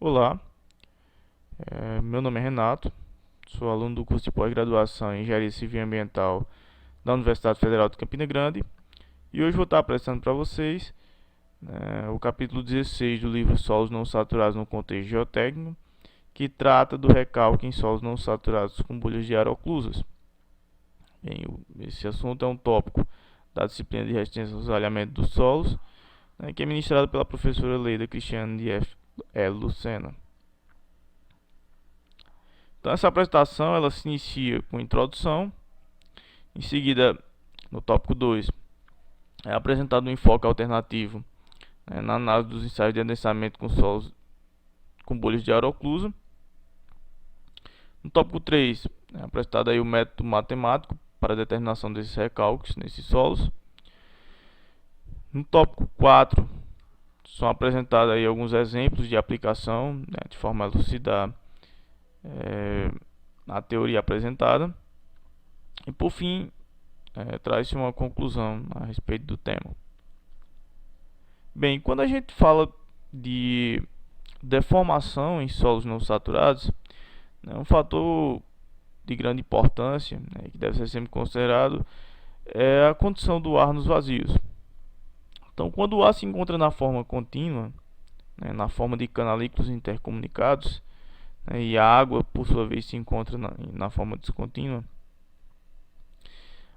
Olá, meu nome é Renato, sou aluno do curso de pós-graduação em Engenharia Civil e Ambiental da Universidade Federal de Campina Grande e hoje vou estar apresentando para vocês o capítulo 16 do livro Solos Não Saturados no Contexto Geotécnico, que trata do recalque em solos não saturados com bolhas de ar oclusas. Bem, esse assunto é um tópico da disciplina de resistência ao desalhamento dos solos, que é ministrado pela professora Leida Cristiane de F.L. Lucena. Então essa apresentação ela se inicia com introdução, em seguida no tópico 2 é apresentado um enfoque alternativo na análise dos ensaios de adensamento com solos com bolhas de ar oclusa. No tópico 3 é apresentado aí o método matemático para a determinação desses recalques nesses solos. No tópico 4 são apresentados aí alguns exemplos de aplicação, de forma a elucidar a teoria apresentada. E por fim, traz-se uma conclusão a respeito do tema. Bem, quando a gente fala de deformação em solos não saturados, um fator de grande importância, que deve ser sempre considerado, é a condição do ar nos vazios. Então, quando o ar se encontra na forma contínua, na forma de canalículos intercomunicados, e a água, por sua vez, se encontra na forma descontínua,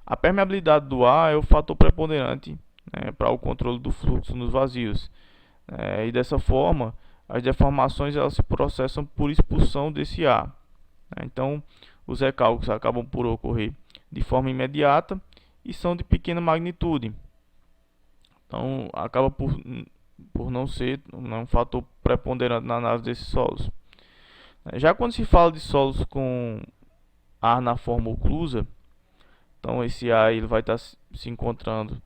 a permeabilidade do ar é o fator preponderante para o controle do fluxo nos vazios. E dessa forma, as deformações elas se processam por expulsão desse ar. Então, os recalques acabam por ocorrer de forma imediata e são de pequena magnitude. Então, acaba por não ser um fator preponderante na análise desses solos. Já quando se fala de solos com ar na forma oclusa, então esse ar ele vai estar se encontrando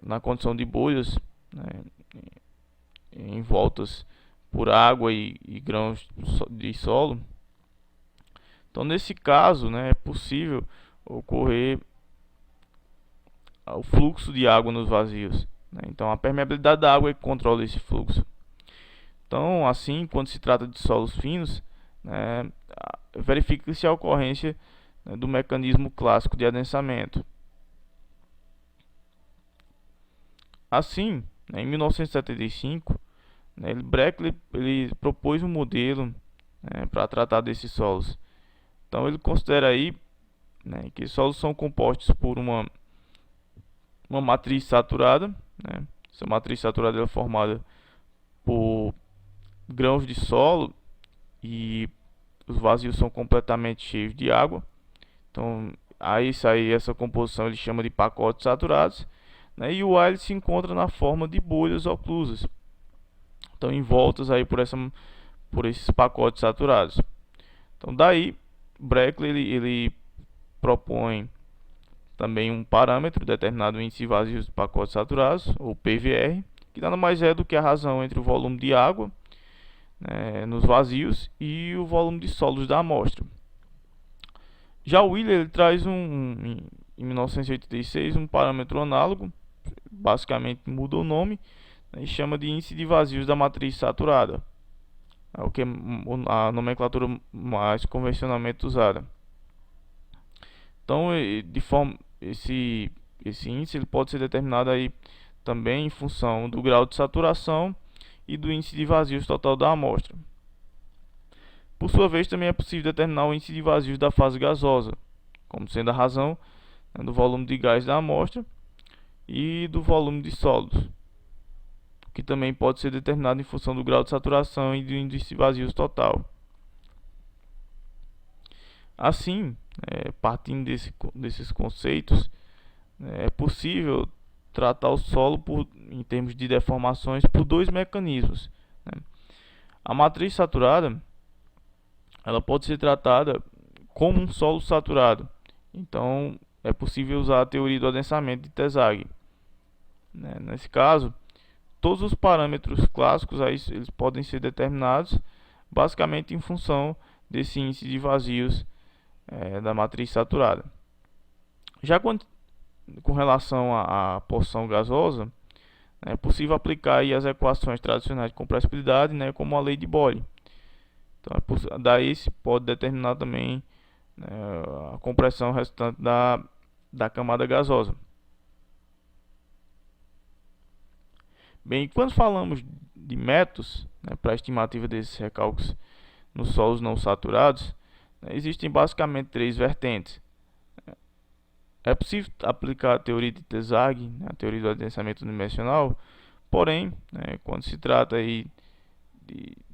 na condição de bolhas, envoltas por água e grãos de solo. Então nesse caso, é possível ocorrer o fluxo de água nos vazios. Então a permeabilidade da água é que controla esse fluxo. Então, assim, quando se trata de solos finos, verifica-se a ocorrência do mecanismo clássico de adensamento. Assim, em 1975, Brechler ele propôs um modelo para tratar desses solos. Então, ele considera aí que solos são compostos por uma matriz saturada. Essa matriz saturada é formada por grãos de solo e os vazios são completamente cheios de água. Então, essa composição ele chama de pacotes saturados, e o ar ele se encontra na forma de bolhas oclusas. Então, envoltas aí por esses pacotes saturados. Então, daí Brechler ele propõe também um parâmetro determinado índice de vazios de pacotes saturados, ou PVR, que nada mais é do que a razão entre o volume de água nos vazios e o volume de solos da amostra. Já o Wheeler ele traz em 1986 um parâmetro análogo, basicamente muda o nome, e chama de índice de vazios da matriz saturada, o que é a nomenclatura mais convencionalmente usada. Então, esse índice ele pode ser determinado aí também em função do grau de saturação e do índice de vazios total da amostra. Por sua vez, também é possível determinar o índice de vazios da fase gasosa, como sendo a razão do volume de gás da amostra e do volume de sólidos, que também pode ser determinado em função do grau de saturação e do índice de vazios total. Assim, partindo desses conceitos, é possível tratar o solo em termos de deformações por dois mecanismos. A matriz saturada ela pode ser tratada como um solo saturado. Então é possível usar a teoria do adensamento de Tesague. Nesse caso, todos os parâmetros clássicos aí, eles podem ser determinados basicamente em função desse índice de vazios da matriz saturada. Já com relação à porção gasosa, é possível aplicar aí as equações tradicionais de compressibilidade, né, como a lei de Boyle. Então, daí se pode determinar também, né, a compressão resultante da camada gasosa. Bem, quando falamos de métodos, né, para a estimativa desses recálculos nos solos não saturados, né, existem basicamente três vertentes. É possível aplicar a teoria de Tesague, né, a teoria do adensamento unidimensional, porém, né, quando se trata aí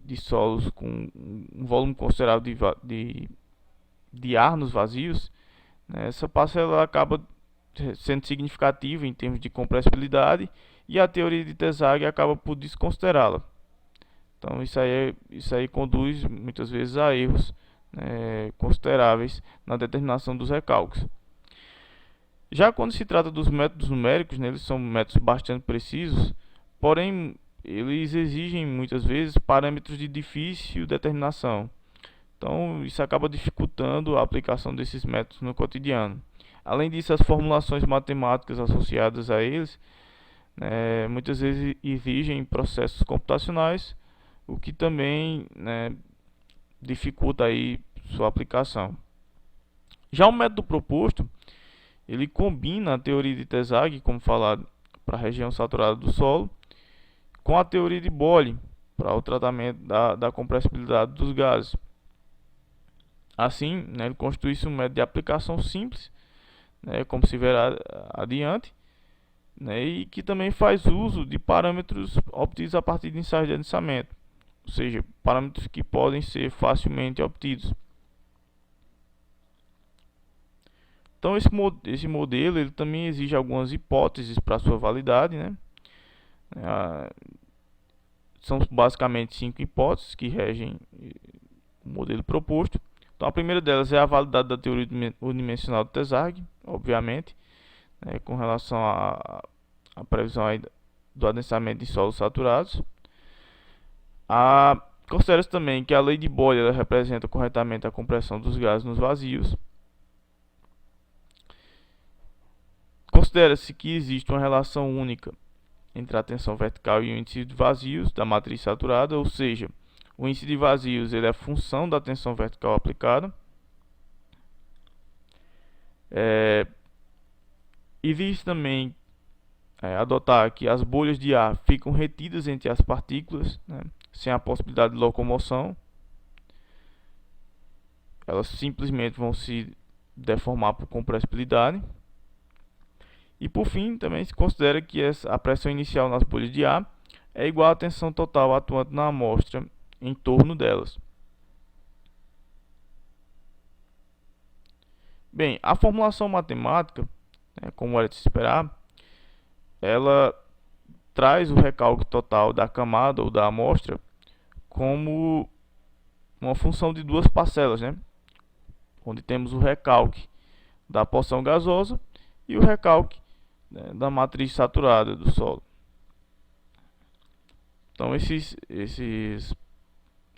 de solos com um volume considerável de ar nos vazios, né, essa parcela acaba sendo significativa em termos de compressibilidade e a teoria de Tesague acaba por desconsiderá-la. Então isso aí conduz muitas vezes a erros, né, consideráveis na determinação dos recálculos. Já quando se trata dos métodos numéricos, né, eles são métodos bastante precisos, porém eles exigem muitas vezes parâmetros de difícil determinação. Então isso acaba dificultando a aplicação desses métodos no cotidiano. Além disso, as formulações matemáticas associadas a eles, né, muitas vezes exigem processos computacionais, o que também, né, dificulta aí sua aplicação. Já o método proposto, ele combina a teoria de Tesague, como falado, para a região saturada do solo, com a teoria de Boyle, para o tratamento da compressibilidade dos gases. Assim, né, ele constitui-se um método de aplicação simples, né, como se verá adiante, né, e que também faz uso de parâmetros obtidos a partir de ensaios de adensamento, ou seja, parâmetros que podem ser facilmente obtidos. Então esse modelo ele também exige algumas hipóteses para sua validade, né? São basicamente 5 hipóteses que regem o modelo proposto. Então a primeira delas é a validade da teoria unidimensional de Tesague, obviamente, né, com relação à previsão aí do adensamento de solos saturados. Considera-se também que a lei de Boyle representa corretamente a compressão dos gases nos vazios. Considera-se que existe uma relação única entre a tensão vertical e o índice de vazios da matriz saturada, ou seja, o índice de vazios ele é função da tensão vertical aplicada. Existe também adotar que as bolhas de ar ficam retidas entre as partículas, né, sem a possibilidade de locomoção. Elas simplesmente vão se deformar por compressibilidade. E por fim, também se considera que a pressão inicial nas bolhas de ar é igual à tensão total atuante na amostra em torno delas. Bem, a formulação matemática, né, como era de se esperar, ela traz o recálculo total da camada ou da amostra como uma função de duas parcelas, né, onde temos o recálculo da porção gasosa e o recálculo, né, da matriz saturada do solo. Então esses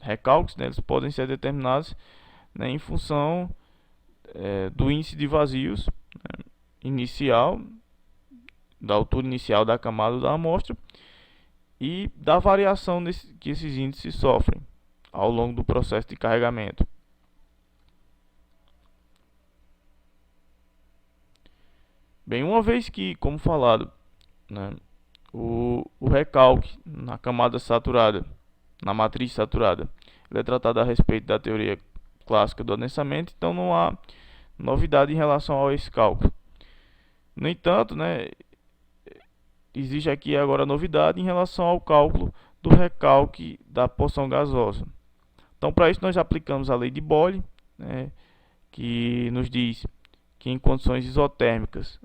recálculos, né, eles podem ser determinados, né, em função do índice de vazios, né, inicial, da altura inicial da camada da amostra e da variação que esses índices sofrem ao longo do processo de carregamento. Bem, uma vez que, como falado, né, o recalque na camada saturada, na matriz saturada, ele é tratado a respeito da teoria clássica do adensamento, então não há novidade em relação a esse cálculo. No entanto, né, existe aqui agora novidade em relação ao cálculo do recalque da porção gasosa. Então, para isso, nós aplicamos a lei de Boyle, né, que nos diz que em condições isotérmicas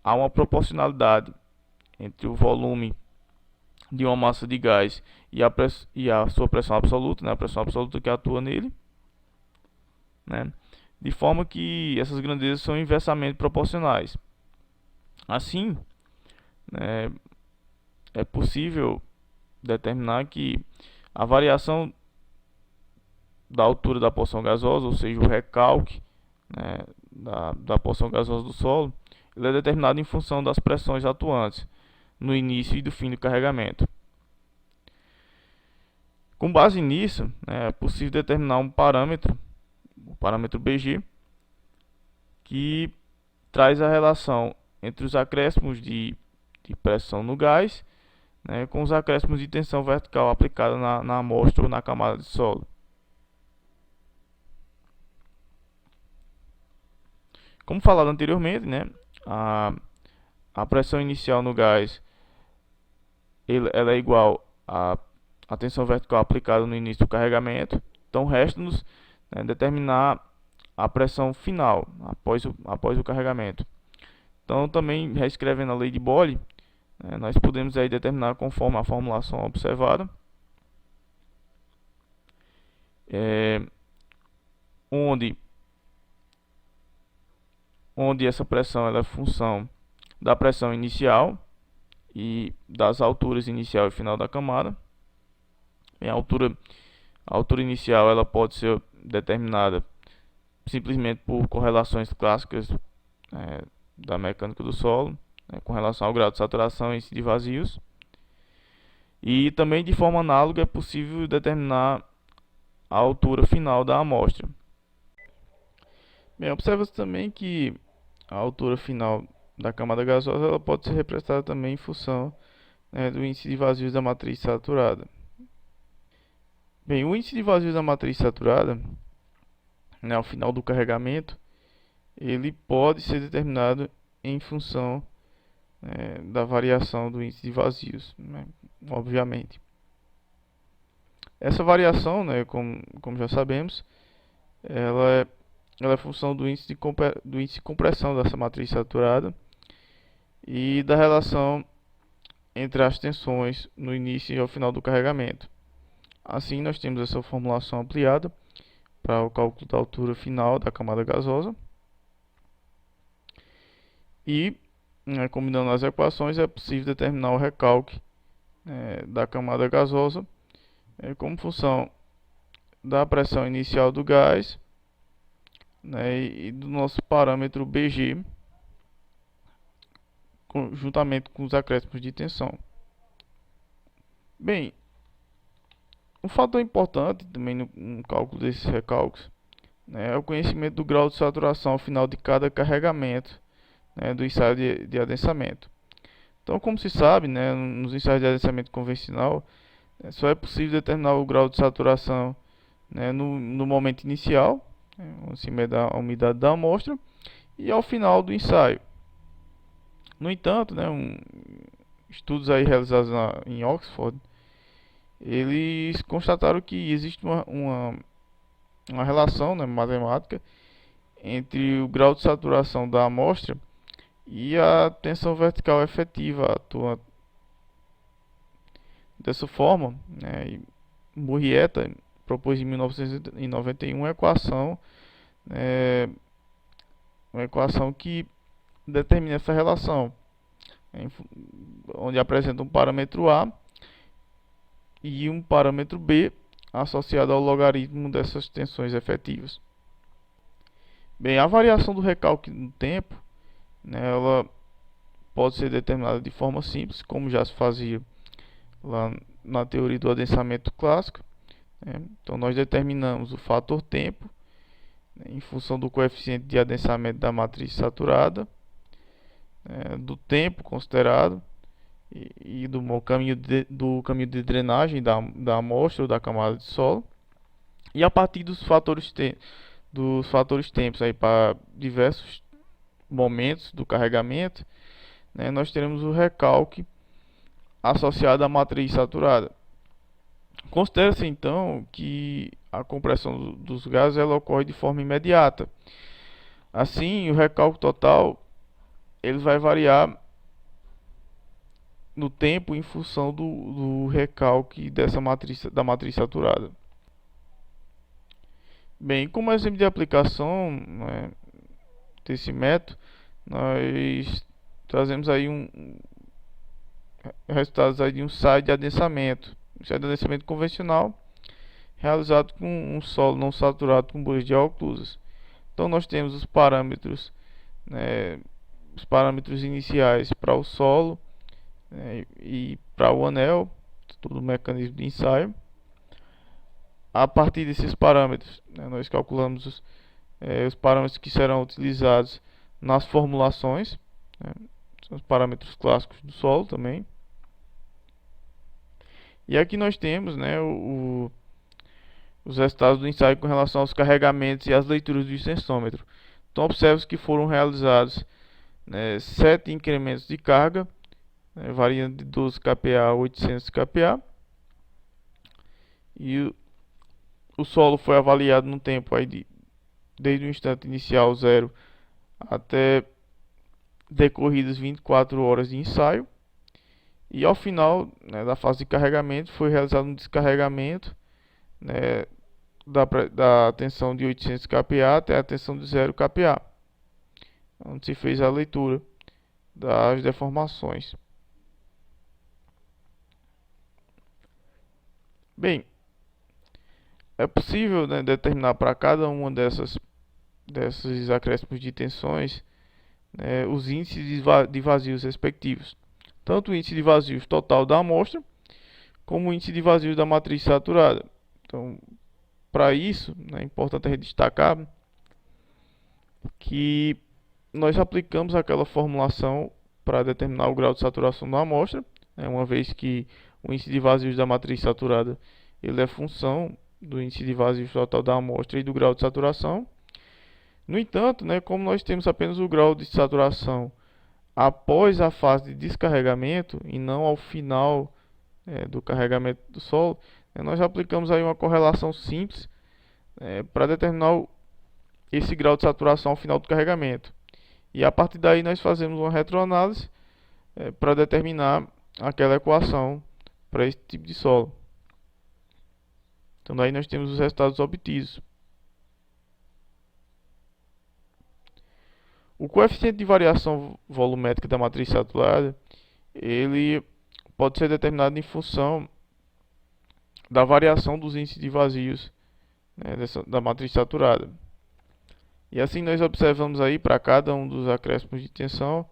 há uma proporcionalidade entre o volume de uma massa de gás e a sua pressão absoluta, né, a pressão absoluta que atua nele, né, de forma que essas grandezas são inversamente proporcionais. Assim, né, é possível determinar que a variação da altura da porção gasosa, ou seja, o recalque, né, da porção gasosa do solo, ele é determinado em função das pressões atuantes, no início e do fim do carregamento. Com base nisso, é possível determinar um parâmetro, o parâmetro BG, que traz a relação entre os acréscimos de pressão no gás, né, com os acréscimos de tensão vertical aplicada na amostra ou na camada de solo. Como falado anteriormente, né, a pressão inicial no gás ela é igual à tensão vertical aplicada no início do carregamento. Então resta-nos, né, determinar a pressão final após o carregamento. Então também reescrevendo a lei de Boyle, nós podemos aí determinar conforme a formulação observada, onde essa pressão ela é função da pressão inicial e das alturas inicial e final da camada. A altura inicial ela pode ser determinada simplesmente por correlações clássicas da mecânica do solo, com relação ao grau de saturação e índice de vazios. E também de forma análoga é possível determinar a altura final da amostra. Bem, observa-se também que a altura final da camada gasosa ela pode ser representada também em função do índice de vazios da matriz saturada. Bem, o índice de vazios da matriz saturada, ao final do carregamento, ele pode ser determinado em função da variação do índice de vazios, obviamente. Essa variação, como já sabemos, ela é função do índice de compressão dessa matriz saturada e da relação entre as tensões no início e ao final do carregamento. Assim, nós temos essa formulação ampliada para o cálculo da altura final da camada gasosa. E, combinando as equações, é possível determinar o recalque da camada gasosa como função da pressão inicial do gás, e do nosso parâmetro BG, juntamente com os acréscimos de tensão. Bem, um fator importante também no cálculo desses recálculos é o conhecimento do grau de saturação ao final de cada carregamento do ensaio de adensamento. Então, como se sabe, nos ensaios de adensamento convencional, só é possível determinar o grau de saturação no momento inicial, onde se mede a umidade da amostra, e ao final do ensaio. No entanto, estudos aí realizados em Oxford, eles constataram que existe uma relação matemática entre o grau de saturação da amostra e a tensão vertical efetiva atuante. Dessa forma, Murrieta propôs em 1991 uma equação que determina essa relação, onde apresenta um parâmetro A e um parâmetro B associado ao logaritmo dessas tensões efetivas. Bem, a variação do recalque no tempo, ela pode ser determinada de forma simples, como já se fazia lá na teoria do adensamento clássico. Então nós determinamos o fator tempo em função do coeficiente de adensamento da matriz saturada, do tempo considerado e do caminho de drenagem da amostra ou da camada de solo, e a partir dos fatores tempos aí para diversos momentos do carregamento, nós teremos o recalque associado à matriz saturada. Considera-se então que a compressão dos gases ela ocorre de forma imediata. Assim, o recalque total ele vai variar no tempo em função do recalque da matriz saturada. Bem, como exemplo de aplicação desse método, nós trazemos aí resultados aí de um ensaio de adensamento convencional realizado com um solo não saturado com bolhas de oclusas. Então nós temos os parâmetros iniciais para o solo, e para o anel, todo o mecanismo de ensaio. A partir desses parâmetros, né, nós calculamos os parâmetros que serão utilizados nas formulações, né, são os parâmetros clássicos do solo também. E aqui nós temos, né, os resultados do ensaio com relação aos carregamentos e às leituras do extensômetro. Então observe que foram realizados, né, 7 incrementos de carga, né, variando de 12 kPa a 800 kPa. E o solo foi avaliado no tempo aí desde o instante inicial 0 até decorridas 24 horas de ensaio. E ao final, né, da fase de carregamento foi realizado um descarregamento, né, da tensão de 800 kPa até a tensão de 0 kPa, onde se fez a leitura das deformações. Bem, é possível, né, determinar para cada uma desses acréscimos de tensões, né, os índices de vazios respectivos. Tanto o índice de vazios total da amostra, como o índice de vazios da matriz saturada. Então, para isso, né, é importante a gente destacar que nós aplicamos aquela formulação para determinar o grau de saturação da amostra, né, uma vez que o índice de vazios da matriz saturada ele é função do índice de vazios total da amostra e do grau de saturação. No entanto, né, como nós temos apenas o grau de saturação após a fase de descarregamento e não ao final do carregamento do solo, nós aplicamos aí uma correlação simples para determinar esse grau de saturação ao final do carregamento. E a partir daí nós fazemos uma retroanálise para determinar aquela equação para esse tipo de solo. Então daí nós temos os resultados obtidos. O coeficiente de variação volumétrica da matriz saturada, ele pode ser determinado em função da variação dos índices de vazios, né, da matriz saturada. E assim nós observamos aí para cada um dos acréscimos de tensão,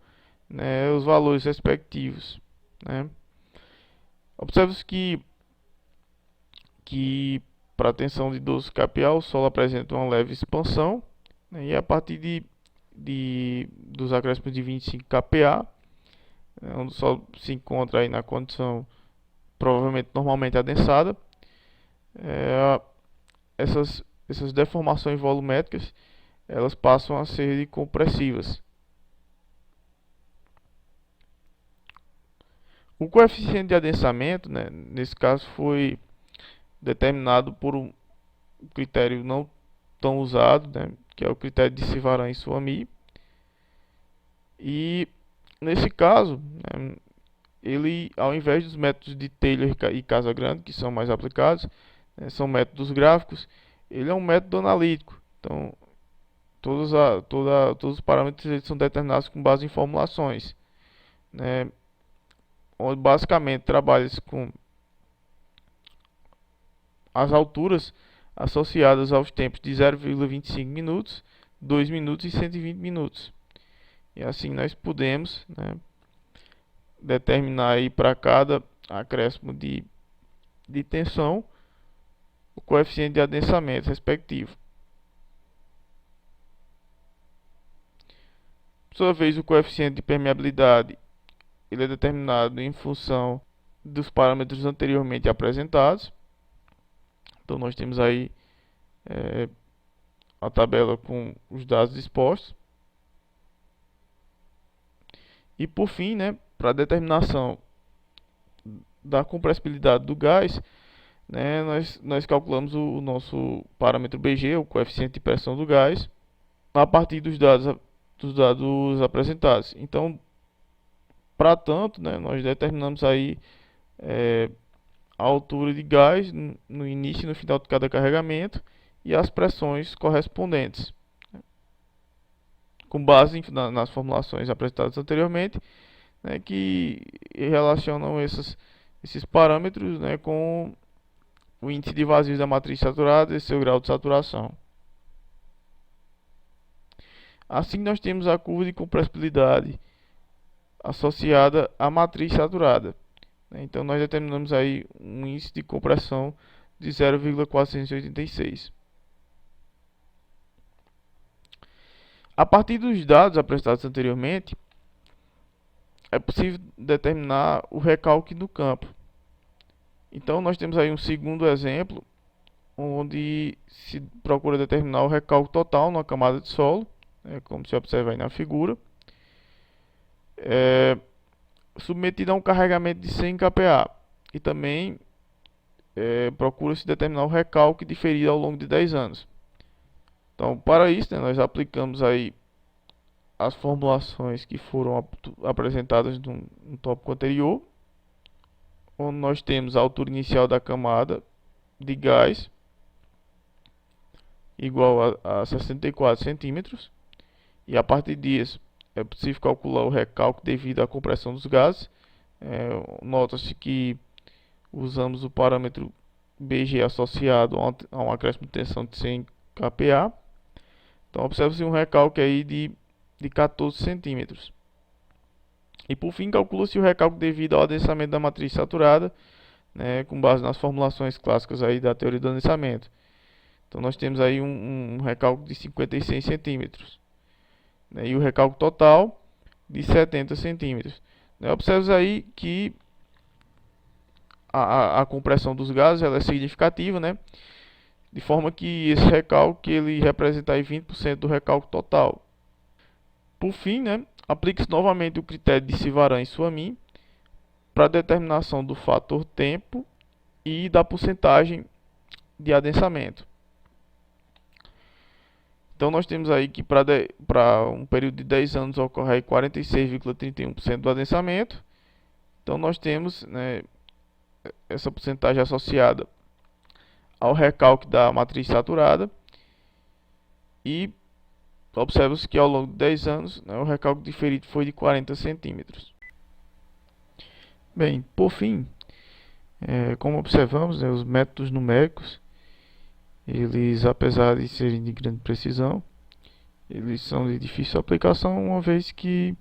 né, os valores respectivos, né. Observe-se que para a tensão de 12 kPa o solo apresenta uma leve expansão, né, e a partir dos acréscimos de 25 kPa, onde o solo se encontra aí na condição provavelmente normalmente adensada, essas deformações volumétricas elas passam a ser compressivas. O coeficiente de adensamento, né, nesse caso foi determinado por um critério não tão usado, né, que é o critério de Civaran e Suomi. E nesse caso, né, ele, ao invés dos métodos de Taylor e Casagrande, que são mais aplicados, né, são métodos gráficos, ele é um método analítico. Então, todos os parâmetros eles são determinados com base em formulações, né, onde basicamente trabalha-se com as alturas associadas aos tempos de 0,25 minutos, 2 minutos e 120 minutos. E assim nós podemos, né, determinar aí para cada acréscimo de tensão o coeficiente de adensamento respectivo. Por sua vez, o coeficiente de permeabilidade ele é determinado em função dos parâmetros anteriormente apresentados. Então nós temos aí a tabela com os dados dispostos. E por fim, né, para a determinação da compressibilidade do gás, né, nós calculamos o nosso parâmetro BG, o coeficiente de pressão do gás, a partir dos dados apresentados. Então, para tanto, né, nós determinamos aí a altura de gás no início e no final de cada carregamento e as pressões correspondentes, com base nas formulações apresentadas anteriormente, né, que relacionam esses parâmetros, né, com o índice de vazios da matriz saturada e seu grau de saturação. Assim nós temos a curva de compressibilidade associada à matriz saturada. Então nós determinamos aí um índice de compressão de 0,486. A partir dos dados apresentados anteriormente, é possível determinar o recalque do campo. Então nós temos aí um segundo exemplo, onde se procura determinar o recalque total numa camada de solo, como se observa aí na figura, submetido a um carregamento de 100 kPa. E também procura-se determinar o recalque diferido ao longo de 10 anos. Então, para isso, nós aplicamos aí as formulações que foram apresentadas no tópico anterior, onde nós temos a altura inicial da camada de gás igual a 64 centímetros, e a partir disso é possível calcular o recalque devido à compressão dos gases. Nota-se que usamos o parâmetro BG associado a um acréscimo de tensão de 100 kPa. Então observa-se um recalque aí de 14 centímetros. E por fim calcula-se o recalque devido ao adensamento da matriz saturada, com base nas formulações clássicas aí da teoria do adensamento. Então nós temos aí um recalque de 56 centímetros, e o recalque total de 70 centímetros. Observa aí que a compressão dos gases ela é significativa, de forma que esse recalque ele representa aí 20% do recalque total. Por fim, aplica-se novamente o critério de Civaran e Suamin para a determinação do fator tempo e da porcentagem de adensamento. Então nós temos aí que para um período de 10 anos ocorre 46,31% do adensamento. Então nós temos essa porcentagem associada ao recalque da matriz saturada, e observa-se que ao longo de 10 anos o recalque diferido foi de 40 centímetros. Bem, por fim, como observamos, os métodos numéricos, eles, apesar de serem de grande precisão, eles são de difícil aplicação, uma vez que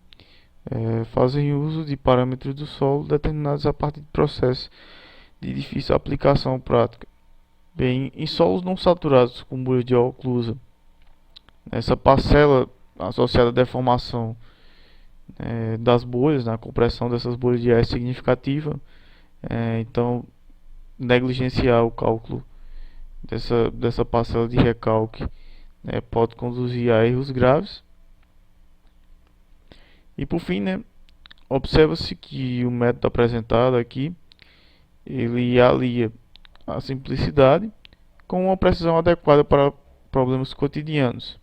fazem uso de parâmetros do solo determinados a partir de processos de difícil aplicação prática. Bem, em solos não saturados com bolhas de oclusa, essa parcela associada à deformação das bolhas, na compressão dessas bolhas de ar é significativa. Então, negligenciar o cálculo dessa parcela de recalque pode conduzir a erros graves. E por fim, observa-se que o método apresentado aqui ele alia a simplicidade com uma precisão adequada para problemas cotidianos.